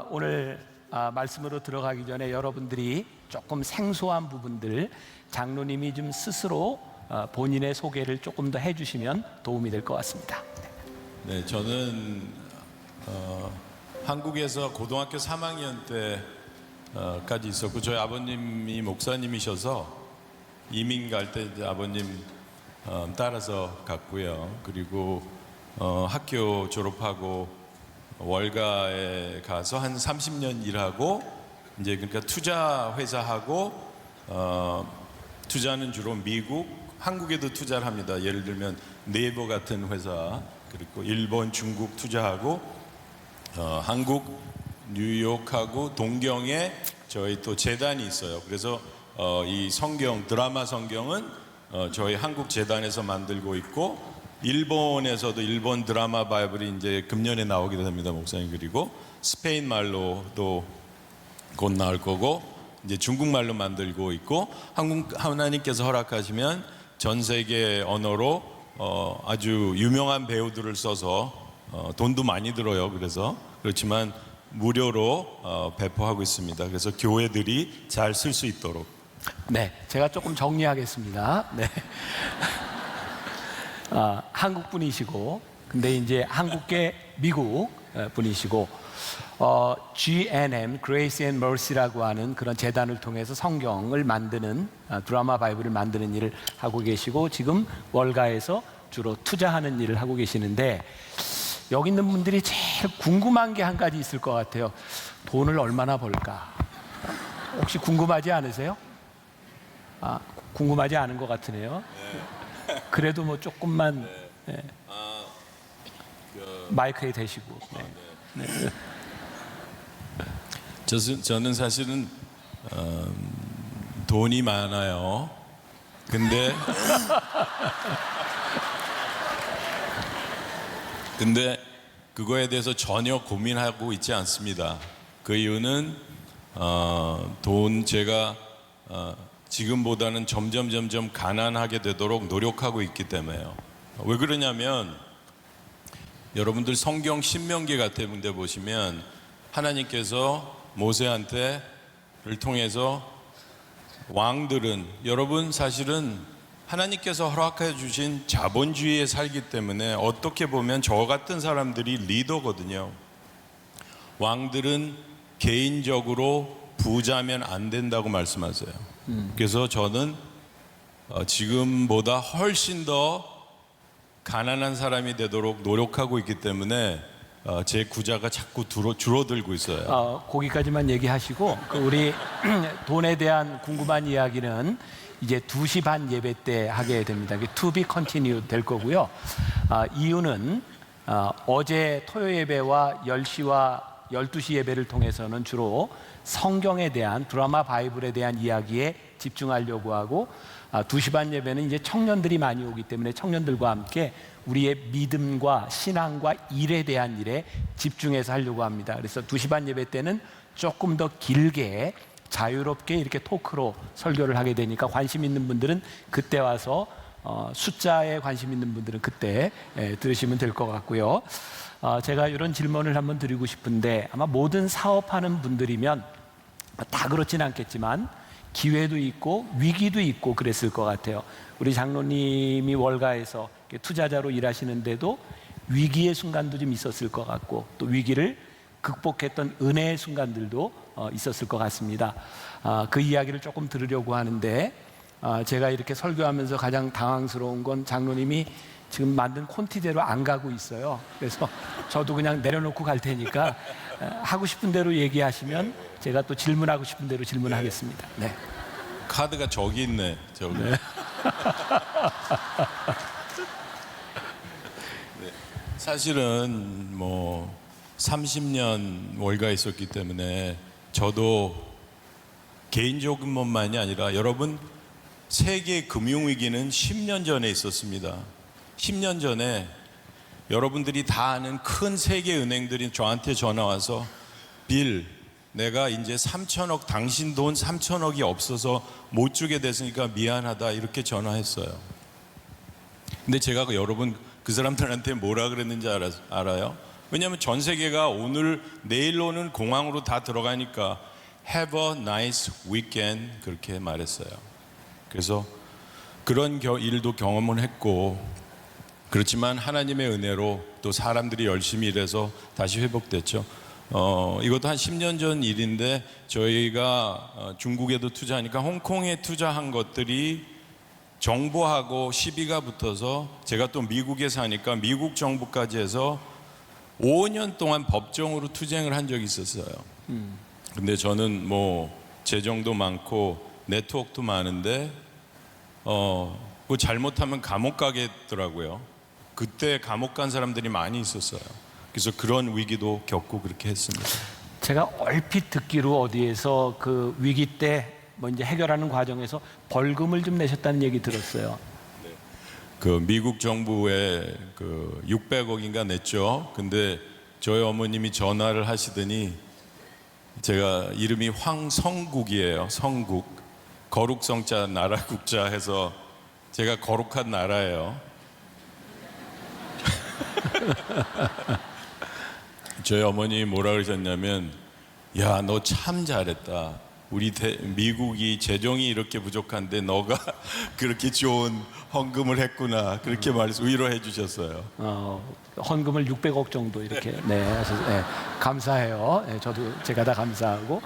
오늘 말씀으로 들어가기 전에 여러분들이 조금 생소한 부분들 장로님이 좀 스스로 본인의 소개를 조금 더 해주시면 도움이 될 것 같습니다. 네, 저는 한국에서 고등학교 3학년 때까지 있었고, 저희 아버님이 목사님이셔서 이민 갈 때 아버님 따라서 갔고요. 그리고 학교 졸업하고 월가에 가서 한 30년 일하고, 이제 그러니까 투자 회사하고 투자는 주로 미국, 한국에도 투자를 합니다. 예를 들면 네이버 같은 회사, 그리고 일본, 중국 투자하고 한국, 뉴욕하고 동경에 저희 또 재단이 있어요. 그래서 이 성경, 드라마 성경은 저희 한국 재단에서 만들고 있고, 일본에서도 일본 드라마 바이블이 이제 금년에 나오게 됩니다, 목사님. 그리고 스페인 말로도 곧 나올 거고, 이제 중국말로 만들고 있고, 하나님께서 허락하시면 전 세계 언어로 아주 유명한 배우들을 써서 돈도 많이 들어요. 그렇지만 무료로 배포하고 있습니다. 그래서 교회들이 잘 쓸 수 있도록. 네, 제가 조금 정리하겠습니다. 네. 한국 분이시고, 근데 이제 한국계 미국 분이시고, GNM, Grace and Mercy라고 하는 그런 재단을 통해서 성경을 만드는, 드라마 바이블을 만드는 일을 하고 계시고, 지금 월가에서 주로 투자하는 일을 하고 계시는데, 여기 있는 분들이 제일 궁금한 게 한 가지 있을 것 같아요. 돈을 얼마나 벌까? 혹시 궁금하지 않으세요? 궁금하지 않은 것 같으네요. 그래도 뭐 조금만 마이크에 대시고. 네. 저는 사실은 돈이 많아요. 근데 그거에 대해서 전혀 고민하고 있지 않습니다. 그 이유는 제가 지금보다는 점점 가난하게 되도록 노력하고 있기 때문에요. 왜 그러냐면, 여러분들 성경 신명기 같은 데 보시면 하나님께서 모세한테를 통해서 왕들은, 여러분 사실은 하나님께서 허락해 주신 자본주의에 살기 때문에 어떻게 보면 저 같은 사람들이 리더거든요. 왕들은 개인적으로 부자면 안 된다고 말씀하세요. 그래서 저는 지금보다 훨씬 더 가난한 사람이 되도록 노력하고 있기 때문에 제 구자가 자꾸 줄어들고 있어요. 거기까지만 얘기하시고, 우리 돈에 대한 궁금한 이야기는 이제 2시 반 예배 때 하게 됩니다. To be continued 될 거고요. 이유는 어제 토요 예배와 10시와 12시 예배를 통해서는 주로 성경에 대한, 드라마 바이블에 대한 이야기에 집중하려고 하고, 2시 반 예배는 이제 청년들이 많이 오기 때문에 청년들과 함께 우리의 믿음과 신앙과 일에 대한 일에 집중해서 하려고 합니다. 그래서 2시 반 예배 때는 조금 더 길게 자유롭게 이렇게 토크로 설교를 하게 되니까, 관심 있는 분들은 그때 와서, 숫자에 관심 있는 분들은 그때 들으시면 될 것 같고요. 제가 이런 질문을 한번 드리고 싶은데, 아마 모든 사업하는 분들이면 다 그렇진 않겠지만 기회도 있고 위기도 있고 그랬을 것 같아요. 우리 장로님이 월가에서 투자자로 일하시는데도 위기의 순간도 좀 있었을 것 같고, 또 위기를 극복했던 은혜의 순간들도 있었을 것 같습니다. 그 이야기를 조금 들으려고 하는데, 제가 이렇게 설교하면서 가장 당황스러운 건 장로님이 지금 만든 콘티대로 안 가고 있어요. 그래서 저도 그냥 내려놓고 갈 테니까 하고 싶은 대로 얘기하시면 제가 또 질문하고 싶은 대로 질문하겠습니다. 네. 카드가 저기 있네. 저기. 네. 사실은 뭐 30년 월가에 있었기 때문에, 저도 개인적인것만이 아니라, 여러분, 세계 금융위기는 10년 전에 있었습니다. 10년 전에 여러분들이 다 아는 큰 세계 은행들이 저한테 전화 와서, 빌, 내가 이제 3천억, 당신 돈 3천억이 없어서 못 주게 됐으니까 미안하다, 이렇게 전화했어요. 근데 제가 여러분 그 사람들한테 뭐라 그랬는지 알아요? 왜냐하면 전 세계가 오늘 내일로는 공항으로 다 들어가니까 Have a nice weekend 그렇게 말했어요. 그래서 그런 일도 경험을 했고, 그렇지만 하나님의 은혜로 또 사람들이 열심히 일해서 다시 회복됐죠. 이것도 한 10년 전 일인데 저희가 중국에도 투자하니까 홍콩에 투자한 것들이 정부하고 시비가 붙어서, 제가 또 미국에 사니까 미국 정부까지 해서 5년 동안 법정으로 투쟁을 한 적이 있었어요. 근데 저는 뭐 재정도 많고 네트워크도 많은데 뭐 잘못하면 감옥 가겠더라고요. 그때 감옥 간 사람들이 많이 있었어요. 그래서 그런 위기도 겪고 그렇게 했습니다. 제가 얼핏 듣기로 어디에서 그 위기 때 뭐 이제 해결하는 과정에서 벌금을 좀 내셨다는 얘기 들었어요. 그 미국 정부에 그 600억인가 냈죠. 근데 저희 어머님이 전화를 하시더니, 제가 이름이 황성국이에요. 성국. 거룩성자 나라 국자 해서 제가 거룩한 나라예요. 저희 어머님이 뭐라 그러셨냐면, 야, 너 참 잘했다. 우리 미국이 재정이 이렇게 부족한데 너가 그렇게 좋은 헌금을 했구나. 그렇게 말해서 위로해 주셨어요. 헌금을 600억 정도 이렇게 감사해요. 저도 제가 다 감사하고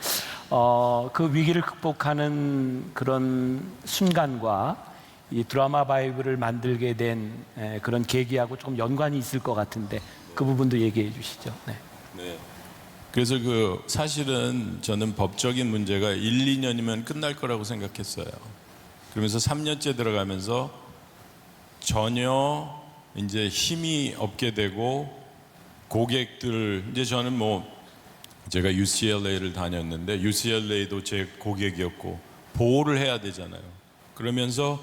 그 위기를 극복하는 그런 순간과 이 드라마 바이블을 만들게 된 그런 계기하고 조금 연관이 있을 것 같은데 그 부분도 얘기해 주시죠. 네. 그래서 그 사실은 저는 법적인 문제가 1, 2년이면 끝날 거라고 생각했어요. 그러면서 3년째 들어가면서 전혀 이제 힘이 없게 되고, 고객들, 이제 저는 뭐 제가 UCLA를 다녔는데 UCLA도 제 고객이었고 보호를 해야 되잖아요. 그러면서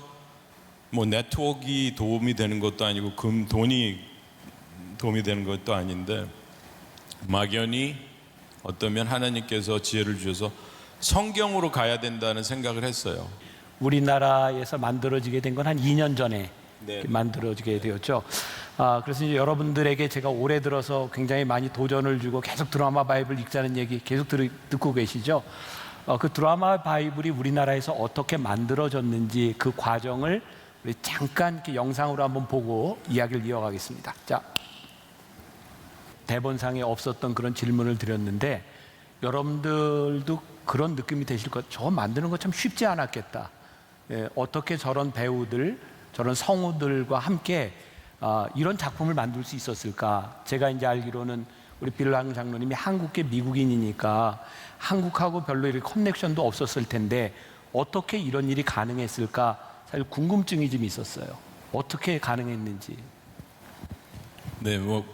뭐 네트워크가 도움이 되는 것도 아니고 돈이 도움이 되는 것도 아닌데, 막연히 어떠면 하나님께서 지혜를 주셔서 성경으로 가야 된다는 생각을 했어요. 우리나라에서 만들어지게 된 건 한 2년 전에 만들어지게 되었죠. 그래서 이제 여러분들에게 제가 올해 들어서 굉장히 많이 도전을 주고 계속 드라마 바이블 읽자는 얘기 계속 듣고 계시죠. 그 드라마 바이블이 우리나라에서 어떻게 만들어졌는지 그 과정을 우리 잠깐 이렇게 영상으로 한번 보고 이야기를 이어가겠습니다. 자, 대본상에 없었던 그런 질문을 드렸는데 여러분들도 그런 느낌이 되실 것, 저 만드는 거 참 쉽지 않았겠다. 어떻게 저런 배우들, 저런 성우들과 함께 이런 작품을 만들 수 있었을까? 제가 이제 알기로는 우리 빌랑 장로님이 한국계 미국인이니까 한국하고 별로 이렇게 커넥션도 없었을 텐데 어떻게 이런 일이 가능했을까? 사실 궁금증이 좀 있었어요. 어떻게 가능했는지. 네, 뭐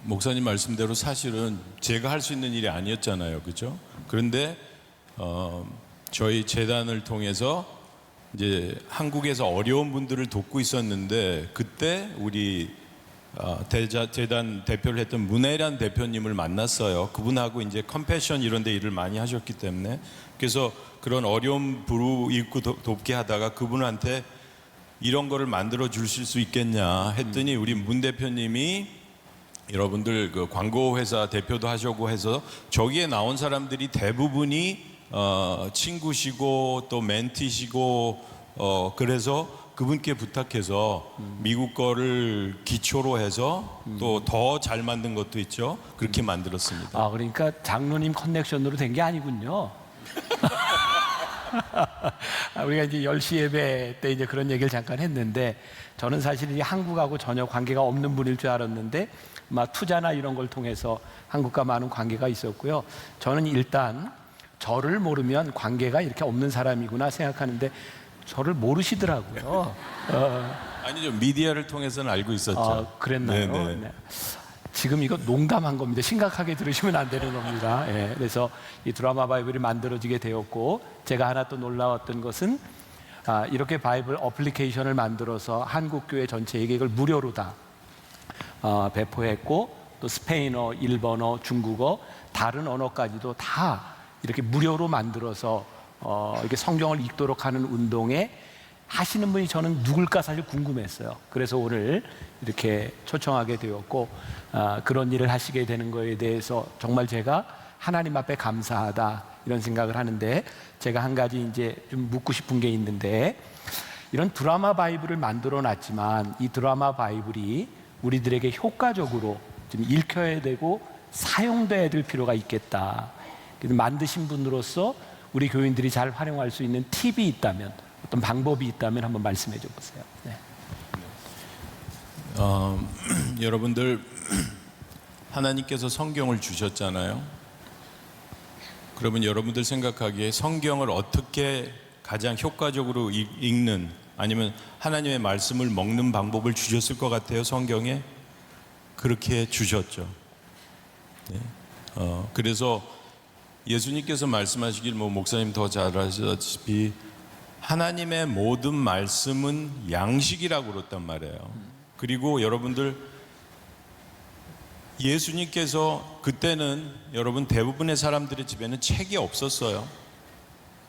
목사님 말씀대로 사실은 제가 할 수 있는 일이 아니었잖아요, 그렇죠? 그런데 저희 재단을 통해서 이제 한국에서 어려운 분들을 돕고 있었는데, 그때 우리 재단 대표를 했던 문혜란 대표님을 만났어요. 그분하고 이제 컴패션 이런 데 일을 많이 하셨기 때문에, 그래서 그런 어려운 부르 입고 돕게 하다가 그분한테 이런 거를 만들어 주실 수 있겠냐 했더니 우리 문 대표님이 여러분들 그 광고 회사 대표도 하시고 해서 저기에 나온 사람들이 대부분이 친구시고 또 멘티시고 그래서 그분께 부탁해서 미국 거를 기초로 해서 또 더 잘 만든 것도 있죠. 그렇게 만들었습니다. 그러니까 장로님 커넥션으로 된 게 아니군요. 우리가 이제 10시 예배 때 이제 그런 얘기를 잠깐 했는데, 저는 사실 이 한국하고 전혀 관계가 없는 분일 줄 알았는데 막 투자나 이런 걸 통해서 한국과 많은 관계가 있었고요. 저는 일단 저를 모르면 관계가 이렇게 없는 사람이구나 생각하는데 저를 모르시더라고요. 아니죠, 미디어를 통해서는 알고 있었죠. 그랬나요? 네네. 네. 지금 이거 농담한 겁니다. 심각하게 들으시면 안 되는 겁니다. 그래서 이 드라마 바이블이 만들어지게 되었고, 제가 하나 또 놀라웠던 것은 이렇게 바이블 어플리케이션을 만들어서 한국교회 전체에게 이걸 무료로 다 배포했고, 또 스페인어, 일본어, 중국어, 다른 언어까지도 다 이렇게 무료로 만들어서 이렇게 성경을 읽도록 하는 운동에 하시는 분이 저는 누굴까 사실 궁금했어요. 그래서 오늘 이렇게 초청하게 되었고 그런 일을 하시게 되는 거에 대해서 정말 제가 하나님 앞에 감사하다 이런 생각을 하는데, 제가 한 가지 이제 좀 묻고 싶은 게 있는데, 이런 드라마 바이블을 만들어 놨지만 이 드라마 바이블이 우리들에게 효과적으로 좀 읽혀야 되고 사용돼야 될 필요가 있겠다. 그래서 만드신 분으로서 우리 교인들이 잘 활용할 수 있는 팁이 있다면, 어떤 방법이 있다면 한번 말씀해 줘 보세요. 네. 여러분들 하나님께서 성경을 주셨잖아요. 그러면 여러분들 생각하기에 성경을 어떻게 가장 효과적으로 읽는, 아니면 하나님의 말씀을 먹는 방법을 주셨을 것 같아요. 성경에 그렇게 주셨죠. 네. 그래서 예수님께서 말씀하시길, 목사님 더 잘 아시다시피 하나님의 모든 말씀은 양식이라고 그랬단 말이에요. 그리고 여러분들, 예수님께서 그때는 여러분 대부분의 사람들의 집에는 책이 없었어요.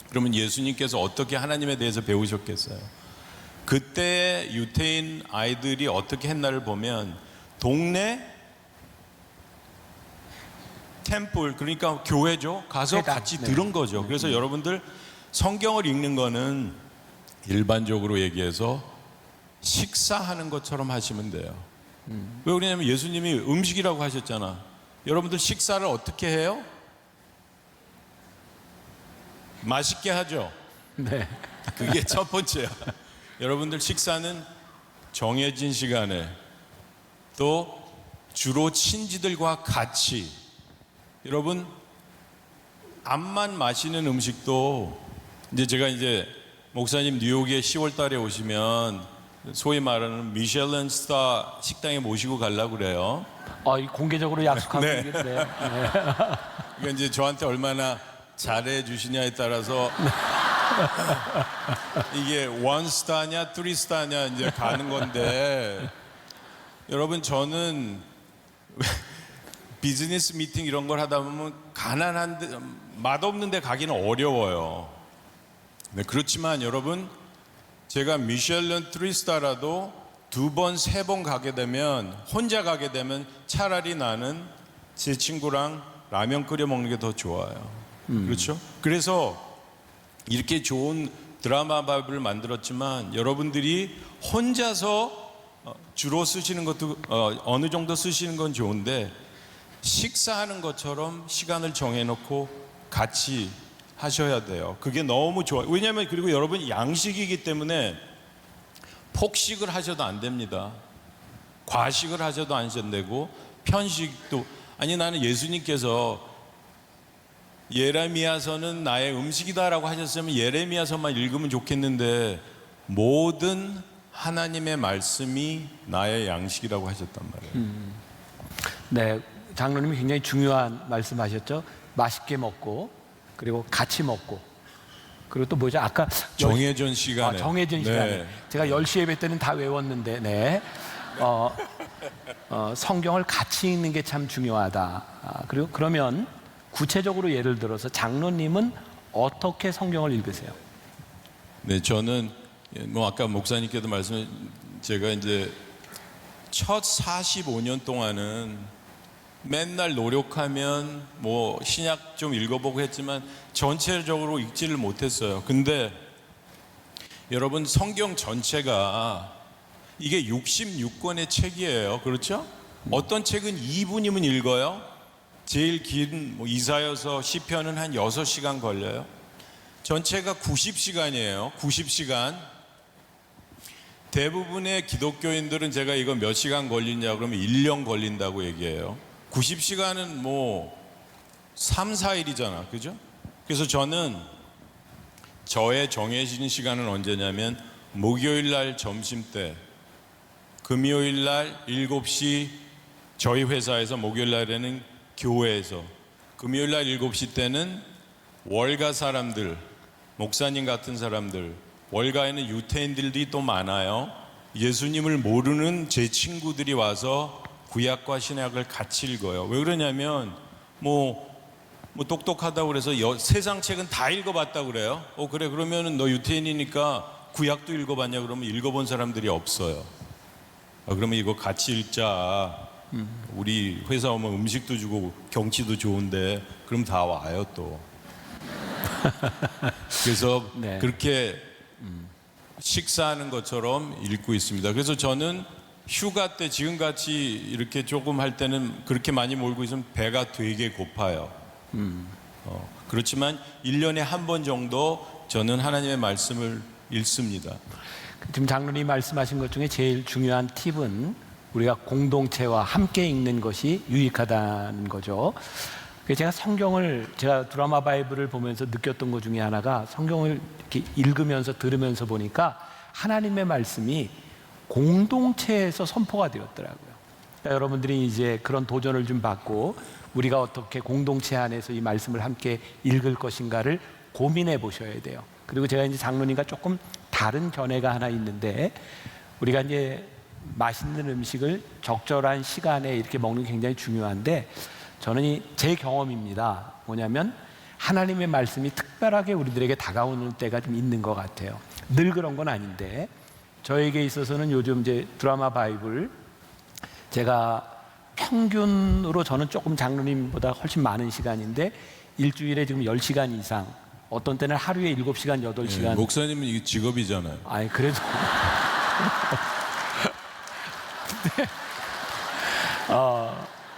그러면 예수님께서 어떻게 하나님에 대해서 배우셨겠어요? 그때 유대인 아이들이 어떻게 했나를 보면 동네 템플, 그러니까 교회죠. 가서 회당. 같이 네. 들은 거죠. 그래서 여러분들 성경을 읽는 거는 일반적으로 얘기해서 식사하는 것처럼 하시면 돼요. 왜 그러냐면 예수님이 음식이라고 하셨잖아. 여러분들 식사를 어떻게 해요? 맛있게 하죠. 네. 그게 첫 번째야. 여러분들 식사는 정해진 시간에, 또 주로 친지들과 같이, 여러분 암만 마시는 음식도, 이제 제가 목사님 뉴욕에 10월 달에 오시면 소위 말하는 미슐랭 스타 식당에 모시고 가려고 그래요. 공개적으로 약속하고 네. 있는데. 네. 그러니까 이제 저한테 얼마나 잘해 주시냐에 따라서 이게 원 스타냐, 쓰리 스타냐 이제 가는 건데, 여러분 저는 비즈니스 미팅 이런 걸 하다 보면 가난한데, 맛없는 데 가기는 어려워요. 네, 그렇지만 여러분, 제가 미슐랭 3스타라도 2번, 3번 가게 되면, 혼자 가게 되면 차라리 나는 제 친구랑 라면 끓여 먹는 게 더 좋아요. 그렇죠? 그래서 이렇게 좋은 드라마 바이블을 만들었지만, 여러분들이 혼자서 주로 쓰시는 것도 어느 정도 쓰시는 건 좋은데, 식사하는 것처럼 시간을 정해놓고 같이 하셔야 돼요. 그게 너무 좋아요. 왜냐하면, 그리고 여러분 양식이기 때문에 폭식을 하셔도 안 됩니다. 과식을 하셔도 안 되고, 편식도, 아니 나는 예수님께서 예레미야서는 나의 음식이다라고 하셨으면 예레미야서만 읽으면 좋겠는데, 모든 하나님의 말씀이 나의 양식이라고 하셨단 말이에요. 네, 장로님이 굉장히 중요한 말씀하셨죠. 맛있게 먹고, 그리고 같이 먹고, 그리고 또 뭐죠? 아까 정해진 시간에. 정해진 시간에. 제가 10시 예배 때는 다 외웠는데, 네. 성경을 같이 읽는 게 참 중요하다. 그리고 그러면 구체적으로 예를 들어서 장로님은 어떻게 성경을 읽으세요? 네, 저는 아까 목사님께도 제가 이제 첫 45년 동안은 맨날 노력하면 신약 좀 읽어보고 했지만 전체적으로 읽지를 못했어요. 근데 여러분, 성경 전체가 이게 66권의 책이에요. 그렇죠? 어떤 책은 2분이면 읽어요. 제일 긴 이사야서, 시편은 한 6시간 걸려요. 전체가 90시간이에요. 90시간. 대부분의 기독교인들은 제가 이거 몇 시간 걸리냐 그러면 1년 걸린다고 얘기해요. 90시간은 3, 4일이잖아. 그죠? 그래서 저는 저의 정해진 시간은 언제냐면 목요일 날 점심때, 금요일 날 7시 저희 회사에서, 목요일 날에는 교회에서, 금요일 날 7시 때는 월가 사람들, 목사님 같은 사람들, 월가에는 유태인들이 또 많아요. 예수님을 모르는 제 친구들이 와서 구약과 신약을 같이 읽어요. 왜 그러냐면 똑똑하다고 그래서 세상 책은 다 읽어봤다고 그래요. 그래, 그러면은 너 유태인이니까 구약도 읽어봤냐 그러면 읽어본 사람들이 없어요. 그러면 이거 같이 읽자. 우리 회사 오면 음식도 주고 경치도 좋은데 그럼 다 와요 또. 그래서 네. 그렇게 식사하는 것처럼 읽고 있습니다. 그래서 저는 휴가 때 지금같이 이렇게 조금 할 때는 그렇게 많이 몰고 있으면 배가 되게 고파요. 그렇지만 1년에 한 번 정도 저는 하나님의 말씀을 읽습니다. 지금 장로님 말씀하신 것 중에 제일 중요한 팁은 우리가 공동체와 함께 읽는 것이 유익하다는 거죠. 제가 제가 드라마 바이블을 보면서 느꼈던 것 중에 하나가 성경을 이렇게 읽으면서 들으면서 보니까 하나님의 말씀이 공동체에서 선포가 되었더라고요. 그러니까 여러분들이 이제 그런 도전을 좀 받고 우리가 어떻게 공동체 안에서 이 말씀을 함께 읽을 것인가를 고민해 보셔야 돼요. 그리고 제가 이제 장로님과 조금 다른 견해가 하나 있는데, 우리가 이제 맛있는 음식을 적절한 시간에 이렇게 먹는 게 굉장히 중요한데, 저는 제 경험입니다. 뭐냐면 하나님의 말씀이 특별하게 우리들에게 다가오는 때가 좀 있는 것 같아요. 늘 그런 건 아닌데, 저에게 있어서는 요즘 이제 드라마 바이블, 제가 평균으로 저는 조금 장로님보다 훨씬 많은 시간인데 일주일에 지금 10시간 이상, 어떤 때는 하루에 7시간, 8시간. 목사님은 이게 직업이잖아요. 아니 그래도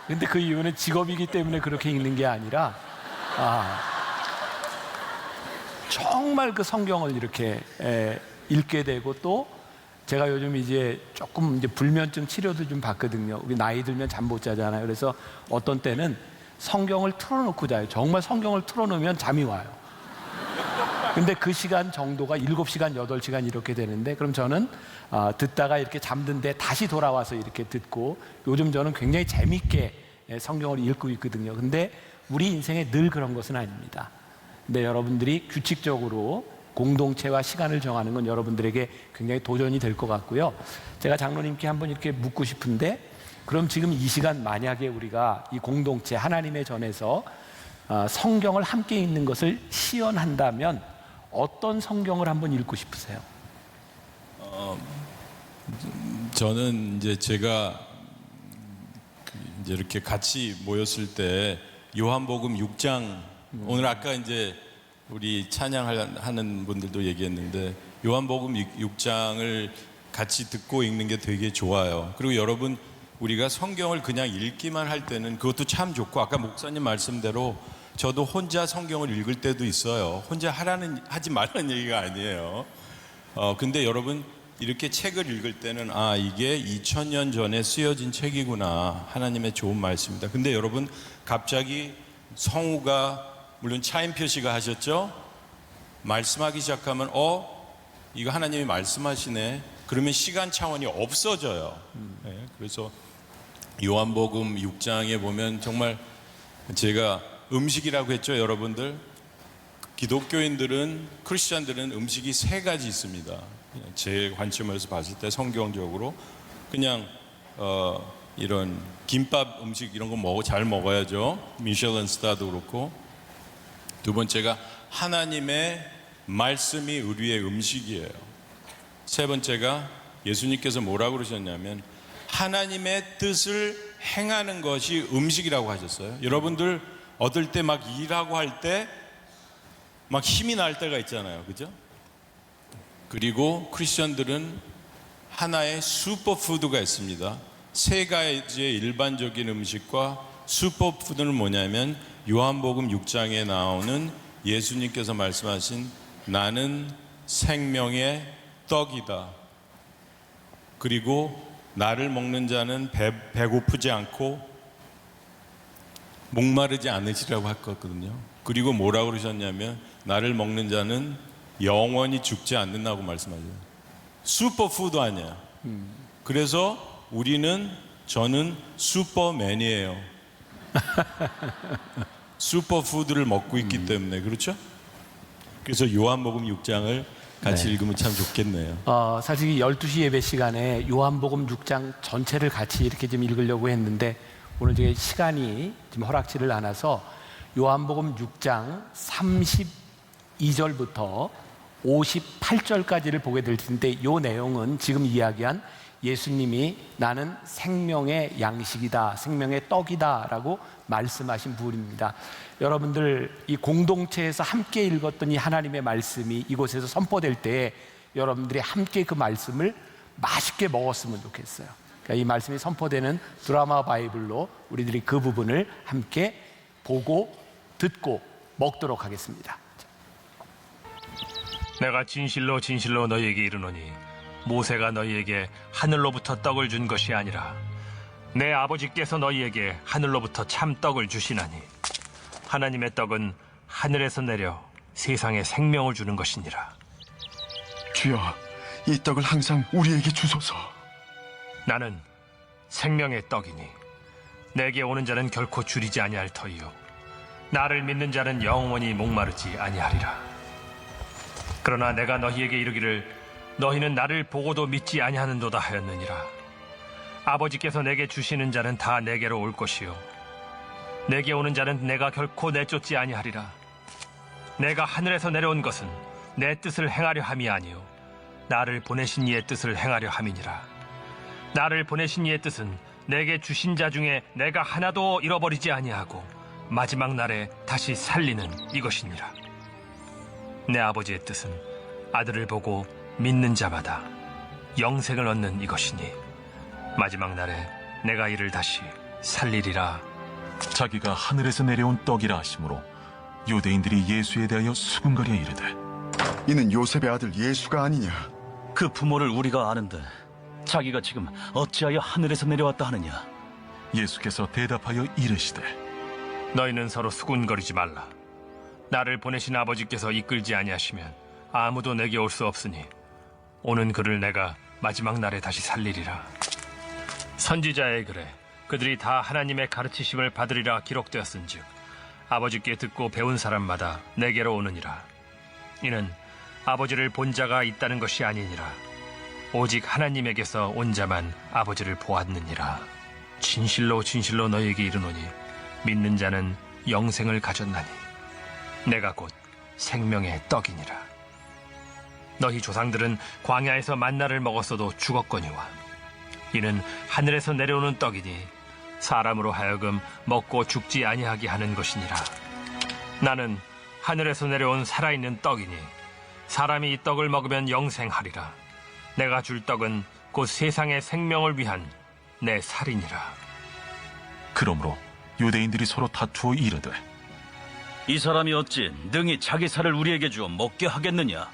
근데 그 이유는 직업이기 때문에 그렇게 읽는 게 아니라 정말 그 성경을 이렇게 읽게 되고, 또 제가 요즘 이제 조금 이제 불면증 치료도 좀 받거든요. 우리 나이 들면 잠 못 자잖아요. 그래서 어떤 때는 성경을 틀어놓고 자요. 정말 성경을 틀어놓으면 잠이 와요. 근데 그 시간 정도가 7시간, 8시간 이렇게 되는데, 그럼 저는 듣다가 이렇게 잠든데 다시 돌아와서 이렇게 듣고, 요즘 저는 굉장히 재밌게 성경을 읽고 있거든요. 근데 우리 인생에 늘 그런 것은 아닙니다. 근데 여러분들이 규칙적으로 공동체와 시간을 정하는 건 여러분들에게 굉장히 도전이 될 것 같고요. 제가 장로님께 한번 이렇게 묻고 싶은데, 그럼 지금 이 시간 만약에 우리가 이 공동체 하나님의 전에서 성경을 함께 읽는 것을 시연한다면 어떤 성경을 한번 읽고 싶으세요? 저는 이제 제가 이제 이렇게 같이 모였을 때 요한복음 6장, 오늘 아까 이제 우리 찬양하는 분들도 얘기했는데 요한복음 6장을 같이 듣고 읽는 게 되게 좋아요. 그리고 여러분, 우리가 성경을 그냥 읽기만 할 때는 그것도 참 좋고, 아까 목사님 말씀대로 저도 혼자 성경을 읽을 때도 있어요. 혼자 하지 말라는 얘기가 아니에요. 근데 여러분, 이렇게 책을 읽을 때는 이게 2000년 전에 쓰여진 책이구나, 하나님의 좋은 말씀이다. 근데 여러분, 갑자기 성우가, 물론 차인표 씨가 하셨죠? 말씀하기 시작하면 이거 하나님이 말씀하시네. 그러면 시간 차원이 없어져요. 네, 그래서 요한복음 6장에 보면 정말, 제가 음식이라고 했죠, 여러분들. 기독교인들은, 크리스찬들은 음식이 3가지 있습니다. 제 관점에서 봤을 때 성경적으로 그냥 이런 김밥 음식 이런 거 잘 먹어야죠. 미슐랭 스타도 그렇고. 두 번째가 하나님의 말씀이 우리의 음식이에요. 세 번째가 예수님께서 뭐라고 그러셨냐면 하나님의 뜻을 행하는 것이 음식이라고 하셨어요. 여러분들 얻을 때 막 일하고 할 때 막 힘이 날 때가 있잖아요. 그죠? 그리고 크리스천들은 하나의 슈퍼푸드가 있습니다. 3가지의 일반적인 음식과 슈퍼푸드는 뭐냐면 요한복음 6장에 나오는 예수님께서 말씀하신 나는 생명의 떡이다. 그리고 나를 먹는 자는 배고프지 않고 목마르지 않으시라고 했거든요. 그리고 뭐라고 그러셨냐면 나를 먹는 자는 영원히 죽지 않는다고 말씀하세요. 슈퍼푸드 아니야. 그래서 저는 슈퍼맨이에요. 슈퍼푸드를 먹고 있기 때문에. 그렇죠? 그래서 요한복음 6장을 같이 읽으면 참 좋겠네요. 사실 이 12시 예배 시간에 요한복음 6장 전체를 같이 이렇게 좀 읽으려고 했는데, 오늘 제 시간이 지금 허락지를 않아서 요한복음 6장 32절부터 58절까지를 보게 될 텐데 이 내용은 지금 이야기한 예수님이 나는 생명의 양식이다, 생명의 떡이다 라고 말씀하신 부분입니다. 여러분들 이 공동체에서 함께 읽었던 이 하나님의 말씀이 이곳에서 선포될 때 여러분들이 함께 그 말씀을 맛있게 먹었으면 좋겠어요. 그러니까 이 말씀이 선포되는 드라마 바이블로 우리들이 그 부분을 함께 보고 듣고 먹도록 하겠습니다. 내가 진실로 진실로 너희에게 이르노니 모세가 너희에게 하늘로부터 떡을 준 것이 아니라 내 아버지께서 너희에게 하늘로부터 참 떡을 주시나니 하나님의 떡은 하늘에서 내려 세상에 생명을 주는 것이니라. 주여, 이 떡을 항상 우리에게 주소서. 나는 생명의 떡이니 내게 오는 자는 결코 줄이지 아니할 터이요 나를 믿는 자는 영원히 목마르지 아니하리라. 그러나 내가 너희에게 이르기를 너희는 나를 보고도 믿지 아니하는도다 하였느니라. 아버지께서 내게 주시는 자는 다 내게로 올 것이요 내게 오는 자는 내가 결코 내쫓지 아니하리라. 내가 하늘에서 내려온 것은 내 뜻을 행하려 함이 아니요 나를 보내신 이의 뜻을 행하려 함이니라. 나를 보내신 이의 뜻은 내게 주신 자 중에 내가 하나도 잃어버리지 아니하고 마지막 날에 다시 살리는 이것이니라. 내 아버지의 뜻은 아들을 보고 믿는 자마다 영생을 얻는 이것이니 마지막 날에 내가 이를 다시 살리리라. 자기가 하늘에서 내려온 떡이라 하심으로 유대인들이 예수에 대하여 수군거려 이르되 이는 요셉의 아들 예수가 아니냐? 그 부모를 우리가 아는데 자기가 지금 어찌하여 하늘에서 내려왔다 하느냐? 예수께서 대답하여 이르시되 너희는 서로 수군거리지 말라. 나를 보내신 아버지께서 이끌지 아니하시면 아무도 내게 올 수 없으니 오는 그를 내가 마지막 날에 다시 살리리라. 선지자의 글에 그들이 다 하나님의 가르치심을 받으리라 기록되었은즉 아버지께 듣고 배운 사람마다 내게로 오느니라. 이는 아버지를 본 자가 있다는 것이 아니니라. 오직 하나님에게서 온 자만 아버지를 보았느니라. 진실로 진실로 너희에게 이르노니 믿는 자는 영생을 가졌나니 내가 곧 생명의 떡이니라. 너희 조상들은 광야에서 만나를 먹었어도 죽었거니와 이는 하늘에서 내려오는 떡이니 사람으로 하여금 먹고 죽지 아니하게 하는 것이니라. 나는 하늘에서 내려온 살아있는 떡이니 사람이 이 떡을 먹으면 영생하리라. 내가 줄 떡은 곧 세상의 생명을 위한 내 살이니라. 그러므로 유대인들이 서로 다투어 이르되 이 사람이 어찌 능히 자기 살을 우리에게 주어 먹게 하겠느냐?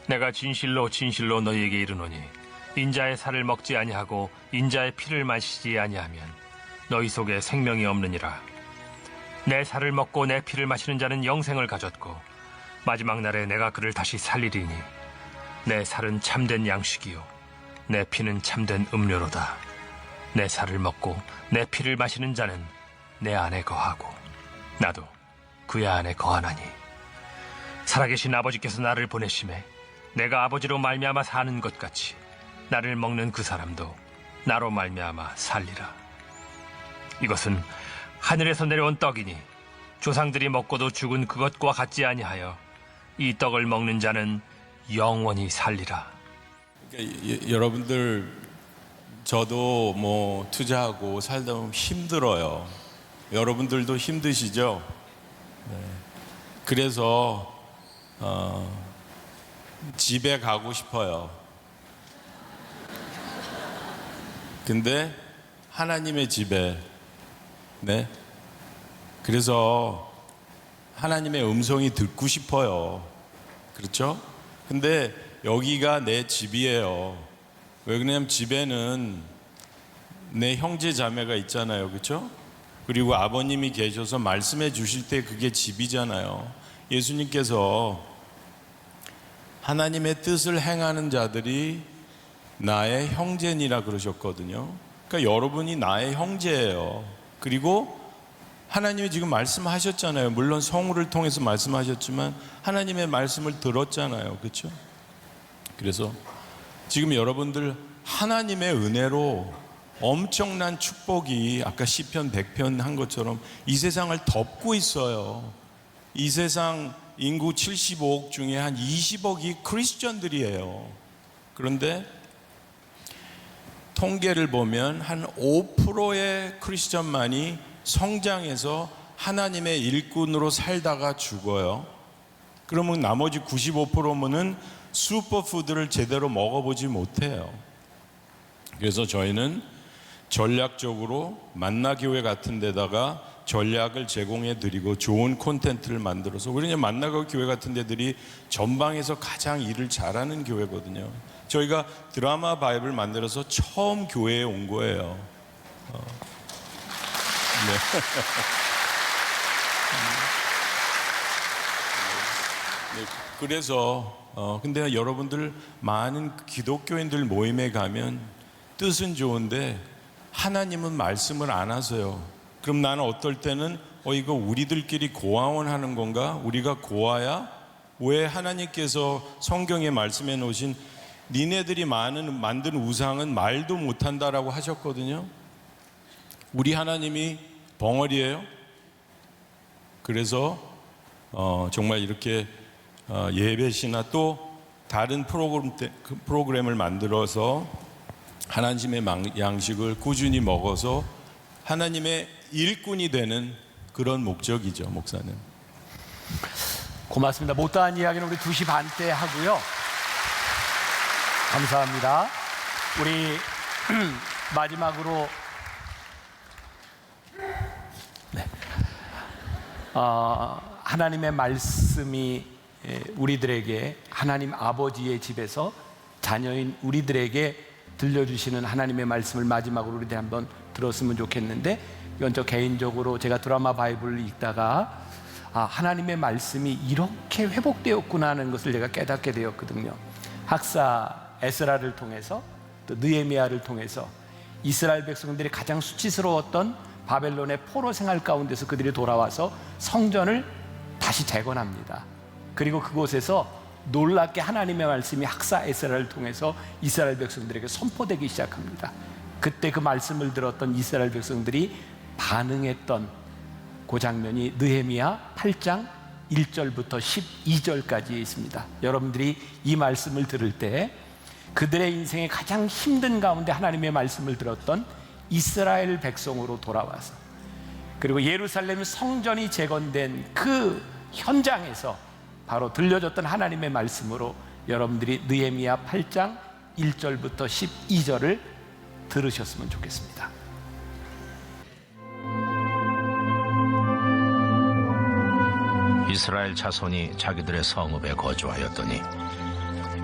내가 진실로 진실로 너희에게 이르노니 인자의 살을 먹지 아니하고 인자의 피를 마시지 아니하면 너희 속에 생명이 없느니라. 내 살을 먹고 내 피를 마시는 자는 영생을 가졌고 마지막 날에 내가 그를 다시 살리리니 내 살은 참된 양식이요 내 피는 참된 음료로다. 내 살을 먹고 내 피를 마시는 자는 내 안에 거하고 나도 그의 안에 거하나니 살아계신 아버지께서 나를 보내심에 내가 아버지로 말미암아 사는 것 같이 나를 먹는 그 사람도 나로 말미암아 살리라. 이것은 하늘에서 내려온 떡이니 조상들이 먹고도 죽은 그것과 같지 아니하여 이 떡을 먹는 자는 영원히 살리라. 그러니까 여러분들 저도 뭐 투자하고 살다 보면 힘들어요. 여러분들도 힘드시죠? 네. 그래서 집에 가고 싶어요. 근데 하나님의 집에 네. 그래서 하나님의 음성이 듣고 싶어요. 그렇죠? 근데 여기가 내 집이에요. 왜 그러냐면 집에는 내 형제 자매가 있잖아요. 그렇죠? 그리고 아버님이 계셔서 말씀해 주실 때 그게 집이잖아요. 예수님께서 하나님의 뜻을 행하는 자들이 나의 형제니라 그러셨거든요. 그러니까 여러분이 나의 형제예요. 그리고 하나님이 지금 말씀하셨잖아요. 물론 성우를 통해서 말씀하셨지만 하나님의 말씀을 들었잖아요. 그렇죠? 그래서 지금 여러분들 하나님의 은혜로 엄청난 축복이 아까 시편 100편 한 것처럼 이 세상을 덮고 있어요. 이 세상 인구 75억 중에 한 20억이 크리스천들이에요. 그런데 통계를 보면 한 5%의 크리스천만이 성장해서 하나님의 일꾼으로 살다가 죽어요. 그러면 나머지 95%면은 슈퍼푸드를 제대로 먹어보지 못해요. 그래서 저희는 전략적으로 만나교회 같은 데다가 전략을 제공해 드리고 좋은 콘텐츠를 만들어서, 우리는 만나교회 같은 데들이 전방에서 가장 일을 잘하는 교회거든요. 저희가 드라마 바이블 만들어서 처음 교회에 온 거예요. 네. 네, 그래서 근데 여러분들 많은 기독교인들 모임에 가면 뜻은 좋은데 하나님은 말씀을 안 하세요. 그럼 나는 어떨 때는 이거 우리들끼리 고아원하는 건가? 우리가 고아야? 왜 하나님께서 성경에 말씀해 놓으신 니네들이 만든 우상은 말도 못한다라고 하셨거든요. 우리 하나님이 벙어리예요. 그래서 정말 이렇게 예배시나 또 다른 프로그램을 만들어서 하나님의 양식을 꾸준히 먹어서 하나님의 일꾼이 되는 그런 목적이죠, 목사는. 고맙습니다. 못다한 이야기는 우리 2시 반 때 하고요. 감사합니다. 우리 마지막으로 하나님의 말씀이 우리들에게 하나님 아버지의 집에서 자녀인 우리들에게 들려주시는 하나님의 말씀을 마지막으로 우리들 한번 들었으면 좋겠는데, 이건 저 개인적으로 제가 드라마 바이블을 읽다가 하나님의 말씀이 이렇게 회복되었구나 하는 것을 제가 깨닫게 되었거든요. 학사 에스라를 통해서 또 느헤미야를 통해서 이스라엘 백성들이 가장 수치스러웠던 바벨론의 포로 생활 가운데서 그들이 돌아와서 성전을 다시 재건합니다. 그리고 그곳에서 놀랍게 하나님의 말씀이 학사 에스라를 통해서 이스라엘 백성들에게 선포되기 시작합니다. 그때 그 말씀을 들었던 이스라엘 백성들이 반응했던 그 장면이 느헤미야 8장 1절부터 12절까지 있습니다. 여러분들이 이 말씀을 들을 때 그들의 인생의 가장 힘든 가운데 하나님의 말씀을 들었던 이스라엘 백성으로 돌아와서, 그리고 예루살렘 성전이 재건된 그 현장에서 바로 들려줬던 하나님의 말씀으로 여러분들이 느헤미야 8장 1절부터 12절을 들으셨으면 좋겠습니다. 이스라엘 자손이 자기들의 성읍에 거주하였더니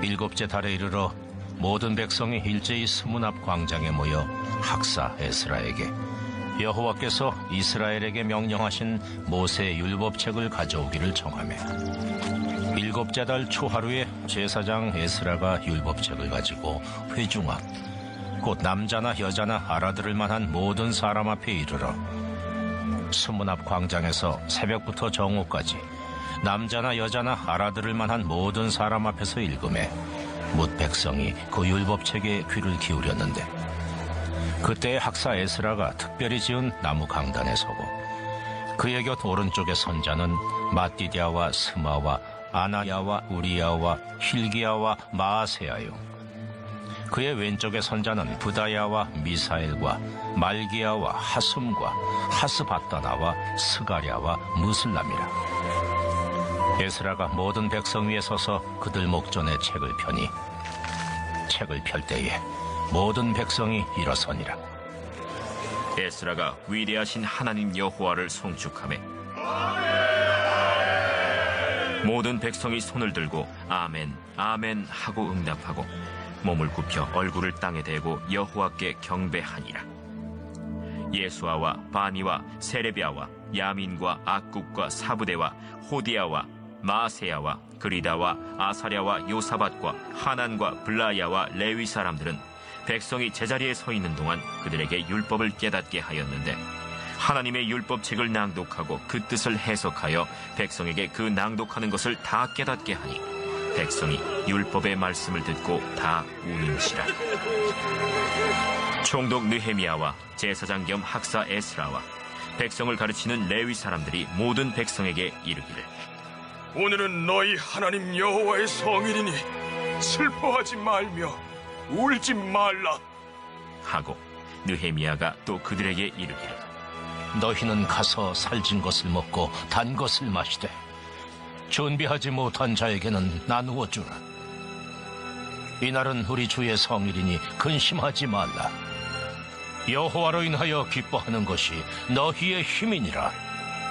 7째 달에 이르러 모든 백성이 일제히 스문 앞 광장에 모여 학사 에스라에게 여호와께서 이스라엘에게 명령하신 모세의 율법책을 가져오기를 청하매, 7째 달 초하루에 제사장 에스라가 율법책을 가지고 회중 앞, 곧 남자나 여자나 알아들을 만한 모든 사람 앞에 이르러 스문 앞 광장에서 새벽부터 정오까지 남자나 여자나 알아들을 만한 모든 사람 앞에서 읽음에 뭇 백성이 그 율법책에 귀를 기울였는데, 그때 학사 에스라가 특별히 지은 나무 강단에 서고 그의 곁 오른쪽의 선자는 마띠디아와 스마와 아나야와 우리야와 힐기야와 마아세야요, 그의 왼쪽의 선자는 부다야와 미사엘과 말기야와 하숨과 하스바다나와 스가랴와 무슬람이라. 에스라가 모든 백성 위에 서서 그들 목전에 책을 펴니 책을 펼 때에 모든 백성이 일어서니라. 에스라가 위대하신 하나님 여호와를 송축하매 모든 백성이 손을 들고 아멘 아멘 하고 응답하고 몸을 굽혀 얼굴을 땅에 대고 여호와께 경배하니라. 예수아와 바니와 세레비아와 야민과 악국과 사부대와 호디아와 마세야와 그리다와 아사랴와 요사밧과 하난과 블라야와 레위 사람들은 백성이 제자리에 서 있는 동안 그들에게 율법을 깨닫게 하였는데, 하나님의 율법책을 낭독하고 그 뜻을 해석하여 백성에게 그 낭독하는 것을 다 깨닫게 하니 백성이 율법의 말씀을 듣고 다 우는지라. 총독 느헤미야와 제사장 겸 학사 에스라와 백성을 가르치는 레위 사람들이 모든 백성에게 이르기를, 오늘은 너희 하나님 여호와의 성일이니 슬퍼하지 말며 울지 말라. 하고 느헤미야가 또 그들에게 이르기를 너희는 가서 살진 것을 먹고 단 것을 마시되 준비하지 못한 자에게는 나누어 주라. 이날은 우리 주의 성일이니 근심하지 말라. 여호와로 인하여 기뻐하는 것이 너희의 힘이니라.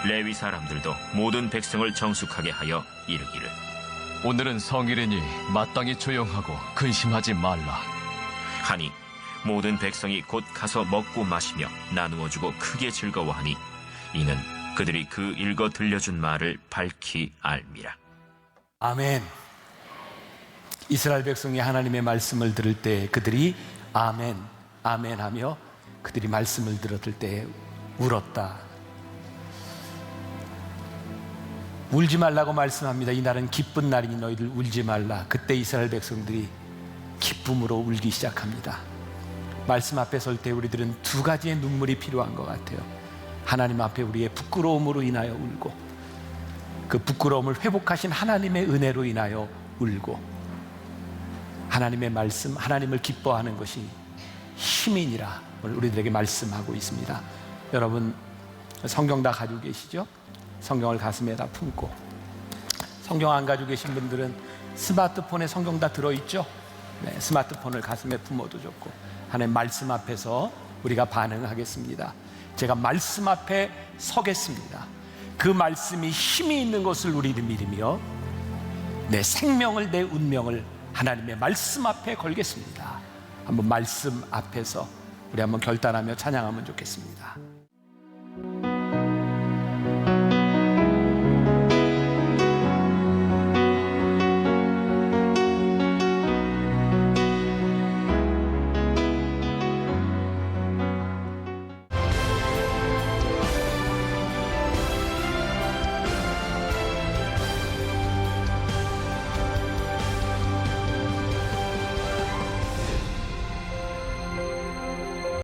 레위 사람들도 모든 백성을 정숙하게 하여 이르기를 오늘은 성일이니 마땅히 조용하고 근심하지 말라. 하니 모든 백성이 곧 가서 먹고 마시며 나누어 주고 크게 즐거워하니 이는 그들이 그 읽어 들려준 말을 밝히 알미라. 아멘. 이스라엘 백성이 하나님의 말씀을 들을 때 그들이 아멘, 아멘 하며 그들이 말씀을 들었을 때 울었다. 울지 말라고 말씀합니다. 이날은 기쁜 날이니 너희들 울지 말라. 그때 이스라엘 백성들이 기쁨으로 울기 시작합니다. 말씀 앞에 설 때 우리들은 두 가지의 눈물이 필요한 것 같아요. 하나님 앞에 우리의 부끄러움으로 인하여 울고, 그 부끄러움을 회복하신 하나님의 은혜로 인하여 울고, 하나님의 말씀, 하나님을 기뻐하는 것이 힘이니라 우리들에게 말씀하고 있습니다. 여러분 성경 다 가지고 계시죠? 성경을 가슴에다 품고, 성경 안 가지고 계신 분들은 스마트폰에 성경 다 들어있죠? 네, 스마트폰을 가슴에 품어도 좋고, 하나님 말씀 앞에서 우리가 반응하겠습니다. 제가 말씀 앞에 서겠습니다. 그 말씀이 힘이 있는 것을 우리는 믿으며 내 생명을, 내 운명을 하나님의 말씀 앞에 걸겠습니다. 한번 말씀 앞에서 우리 한번 결단하며 찬양하면 좋겠습니다.